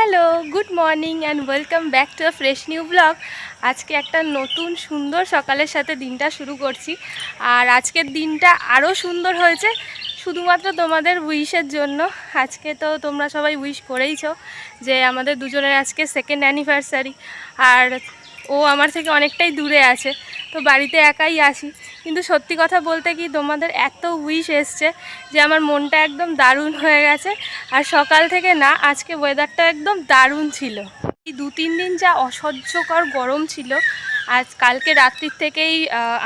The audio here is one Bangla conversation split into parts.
Hello, good morning and welcome back to a fresh new blog. আজকে একটা নতুন সুন্দর সকালের সাথে দিনটা শুরু করছি। আর আজকের দিনটা আরও সুন্দর হয়েছে শুধুমাত্র তোমাদের উইশের জন্য। আজকে তো তোমরা সবাই উইশ করেইছো যে আমাদের দুজনের আজকে সেকেন্ড অ্যানিভার্সারি। আর ও আমার থেকে অনেকটাই দূরে আছে, তো বাড়িতে একাই আসি। কিন্তু সত্যি কথা বলতে কি, তোমাদের এত উইশ এসছে যে আমার মনটা একদম দারুণ হয়ে গেছে। আর সকাল থেকে না, আজকে ওয়েদারটা একদম দারুণ ছিল। এই 2-3 দিন যা অসহ্যকর গরম ছিল, আজ কালকে রাত্রির থেকেই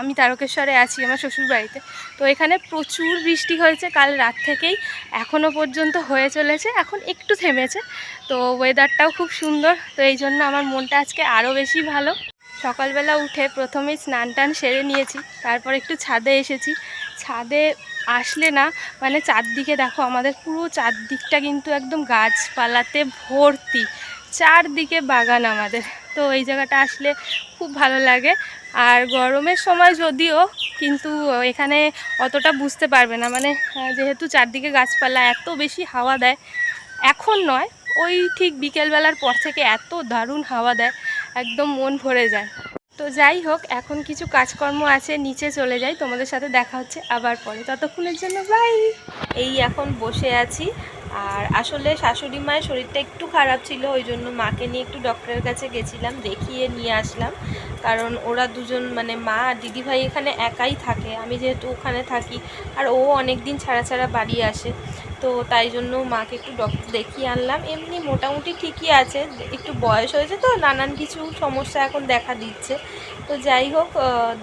আমি তারকেশ্বরে আছি আমার শ্বশুরবাড়িতে। তো এখানে প্রচুর বৃষ্টি হয়েছে কাল রাত থেকেই, এখনও পর্যন্ত হয়ে চলেছে। এখন একটু থেমেছে, তো ওয়েদারটাও খুব সুন্দর। তো এই জন্য আমার মনটা আজকে আরও বেশি ভালো। সকালবেলা উঠে প্রথমেই স্নান টান সেরে নিয়েছি, তারপর একটু ছাদে এসেছি। ছাদে আসলে না, মানে চারদিকে দেখো, আমাদের পুরো চারদিকটা কিন্তু একদম গাছপালাতে ভর্তি, চারদিকে বাগান আমাদের। তো এই জায়গাটা আসলে খুব ভালো লাগে। আর গরমের সময় যদিও, কিন্তু এখানে অতটা বুঝতে পারবে না, মানে যেহেতু চারদিকে গাছপালা, এত বেশি হাওয়া দেয়। এখন নয়, ওই ঠিক বিকেলবেলার পর থেকে এত দারুণ হাওয়া দেয়, একদম মন ভরে যায়। তো যাই হোক, এখন কিছু কাজকর্ম আছে, নিচে চলে যাই। তোমাদের সাথে দেখা হচ্ছে আবার পরে, ততক্ষণের জন্য বাই। এই এখন বসে আছি। আর আসলে শাশুড়ি মায়ের শরীরটা একটু খারাপ ছিল, ওই জন্য মাকে নিয়ে একটু ডক্টরের কাছে গেছিলাম, দেখিয়ে নিয়ে আসলাম। কারণ ওরা দুজন, মানে মা আর দিদিভাই এখানে একাই থাকে, আমি যেহেতু ওখানে থাকি, আর ও অনেক দিন ছাড়া ছাড়া বাড়ি আসে। তো তাই জন্য মাকে একটু ডক্টর দেখিয়ে আনলাম। এমনি মোটামুটি ঠিকই আছে, একটু বয়স হয়েছে তো নানান কিছু সমস্যা এখন দেখা দিচ্ছে। তো যাই হোক,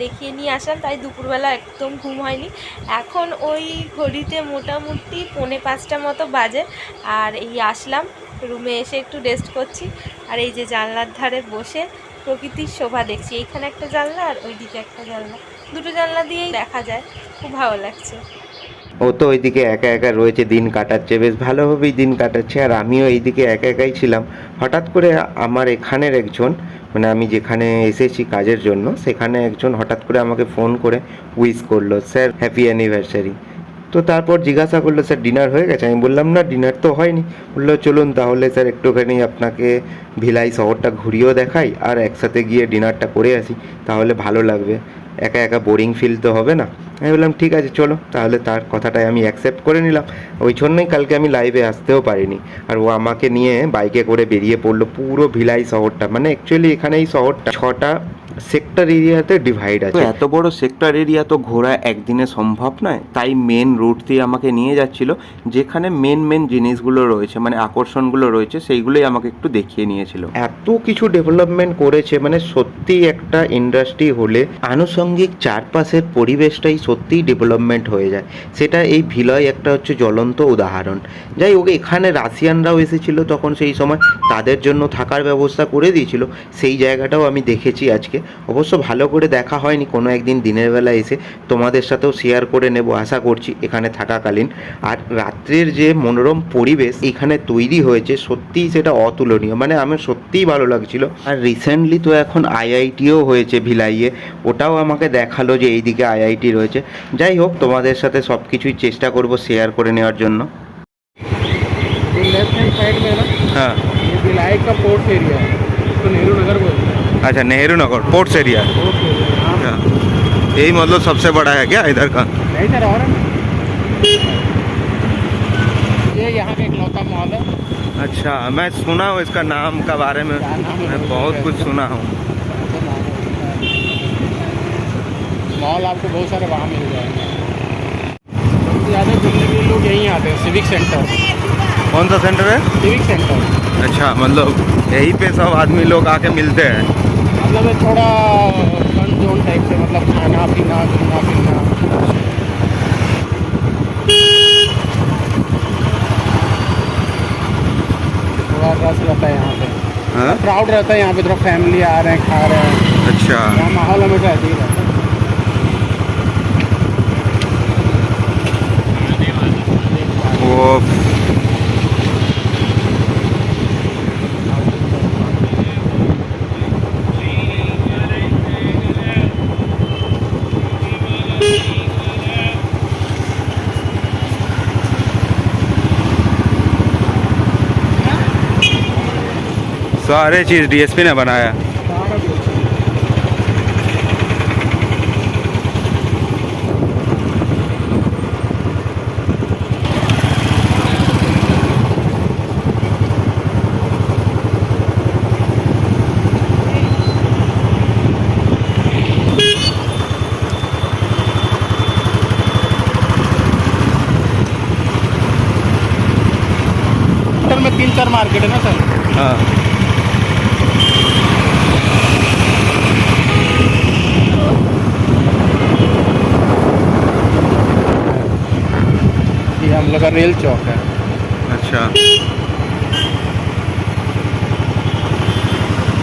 দেখিয়ে নিয়ে আসলাম। তাই দুপুরবেলা একদম ঘুম হয়নি। এখন ওই ঘড়িতে মোটামুটি 4:45 মতো বাজে। আর এই আসলাম রুমে, এসে একটু রেস্ট করছি। আর এই যে জানলার ধারে বসে প্রকৃতির শোভা দেখছি। এইখানে একটা জানলা আর ওইদিকে একটা জানলা, দুটো জানলা দিয়েই দেখা যায়, খুব ভালো লাগছে। ও তো ওইদিকে একা একা রয়েছে, দিন কাটাচ্ছে, বেশ ভালোভাবেই দিন কাটাচ্ছে। আর আমিও এইদিকে একা একাই ছিলাম। হঠাৎ করে আমার এখানের একজন, মানে আমি যেখানে এসেছি কাজের জন্য, সেখানে একজন হঠাৎ করে আমাকে ফোন করে উইশ করলো, স্যার হ্যাপি অ্যানিভার্সারি। তো তারপর জিজ্ঞাসা করলো, স্যার ডিনার হয়ে গেছে? আমি বললাম না, ডিনার তো হয়নি। বললো চলুন তাহলে স্যার একটুখানি আপনাকে ভিলাই শহরটা ঘুরিয়েও দেখাই, আর একসাথে গিয়ে ডিনারটা করে আসি, তাহলে ভালো লাগবে, একা একা বোরিং ফিল তো হবে না। আমি বললাম ঠিক আছে চলো, তাহলে তার কথাটাই আমি অ্যাকসেপ্ট করে নিলাম। ওই জন্যই কালকে আমি লাইভে আসতেও পারিনি। আর ও আমাকে নিয়ে বাইকে করে বেরিয়ে পড়লো পুরো ভিলাই শহরটা। মানে অ্যাকচুয়ালি এখানে এই শহরটা 6টা সেক্টর এরিয়াতে ডিভাইড আছে। এত বড় সেক্টর এরিয়া তো ঘোরা একদিনে সম্ভব নয়, তাই মেন রুট দিয়ে আমাকে নিয়ে যাচ্ছিল, যেখানে মেন জিনিসগুলো রয়েছে, মানে আকর্ষণগুলো রয়েছে, সেইগুলোই আমাকে একটু দেখিয়ে নিয়েছিল। এত কিছু ডেভেলপমেন্ট করেছে, মানে সত্যি একটা ইন্ডাস্ট্রি হলে আনুষঙ্গিক চারপাশের পরিবেশটাই সত্যিই ডেভেলপমেন্ট হয়ে যায়। সেটা এই ভিলয় একটা হচ্ছে জ্বলন্ত উদাহরণ। যাই হোক, এখানে রাশিয়ানরাও এসেছিল তখন, সেই সময় তাদের জন্য থাকার ব্যবস্থা করে দিয়েছিল। সেই জায়গাটাও আমি দেখেছি আজকে। অবশ্য ভালো করে দেখা হয়নি, কোনো একদিন দিনের বেলা এসে তোমাদের সাথেও শেয়ার করে নেব আশা করছি এখানে থাকাকালীন। আর রাত্রের যে মনোরম পরিবেশ এখানে তৈরি হয়েছে, সত্যিই সেটা অতুলনীয়, মানে আমার সত্যিই ভালো লাগছিল। আর রিসেন্টলি তো এখন আইআইটিও হয়েছে ভিলাইয়ে, ওটাও আমাকে দেখালো যে এইদিকে আইআইটি রয়েছে। যাই হোক, তোমাদের সাথে সব কিছুই চেষ্টা করব শেয়ার করে নেওয়ার জন্য। लेफ्ट हैंड साइड में ना, हाँ, ये भिलाई का पोर्ट्स एरिया है, तो नेहरू नगर बोलते हैं। अच्छा, Nehru Nagar ports area. Ports area, हाँ। यही मतलब सबसे बड़ा है क्या इधर का? नहीं सर, और है ना, ये यहाँ का इकलौता मॉल है। अच्छा, मैं सुना हूँ इसका नाम का बारे में, क्या नाम है? मैं बहुत कुछ सुना हूँ। मॉल आपको बहुत सारे वहाँ मिल जाएंगे। सबसे ज़्यादा घूमने के लिए लोग यहीं आते हैं, सिविक सेंटर। कौन सा सेंटर है? सिविक सेंटर अच्छा, मतलब यहीं पे सब आदमी लोग आके मिलते हैं। मतलब ये थोड़ा फन जोन टाइप से, मतलब खाना पीना घूमना फिरना। थोड़ा रस रहता है यहाँ पे, हाँ? क्राउड रहता है यहाँ पे, थोड़ा फैमिली आ रहे हैं, खा रहे हैं, अच्छा, यहाँ माहौल हमेशा ऐसे ही रहता है। वो सारे चीज़ डीएसपी ने बनाया। सारा कुछ। होटल में 3-4 मार्केट है ना सर। हाँ ये हम लोग का रेल चौक है। अच्छा।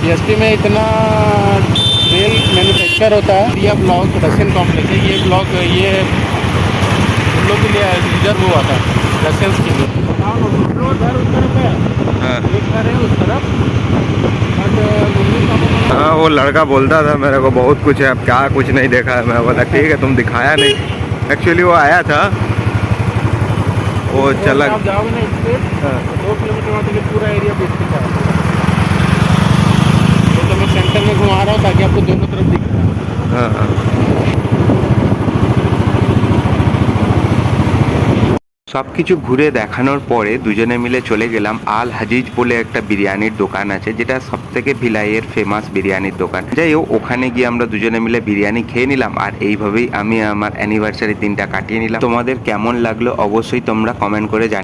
डीएसपी में इतना रेल मैन्युफैक्चर होता है। ये ब्लॉक रशियन कॉम्प्लेक्स है। ये ब्लॉक ये उन लोग के लिए रिजर्व हुआ था, रशियंस के लिए। घर उस तरफ है, हाँ एक घर है उस तरफ, बट हाँ, वो लड़का बोलता था मेरे को बहुत कुछ है, अब क्या कुछ नहीं देखा है। मैं बोला ठीक है, तुम दिखाया नहीं। एक्चुअली वो आया था, वो चला। आप जाओगे ना स्ट्रेट, हाँ 2 किलोमीटर वहाँ तक पूरा एरिया बेचते है। तो मैं सेंटर में घुमा रहा हूँ ताकि आपको दोनों तरफ दिख रहा है। हाँ हाँ। সব কিছু ঘুরে দেখানোর পরে দুজনে মিলে চলে গেলাম আল হাজিজ বলে একটা বিরিয়ানির দোকান আছে, যেটা সবথেকে ভিলাইয়ের ফেমাস বিরিয়ানির দোকান। যাই হোক, ওখানে গিয়ে আমরা দুজনে মিলে বিরিয়ানি খেয়ে নিলাম, আর এইভাবেই আমি আমার অ্যানিভার্সারির দিনটা কাটিয়ে নিলাম। তোমাদের কেমন লাগলো অবশ্যই তোমরা কমেন্ট করে জানিও।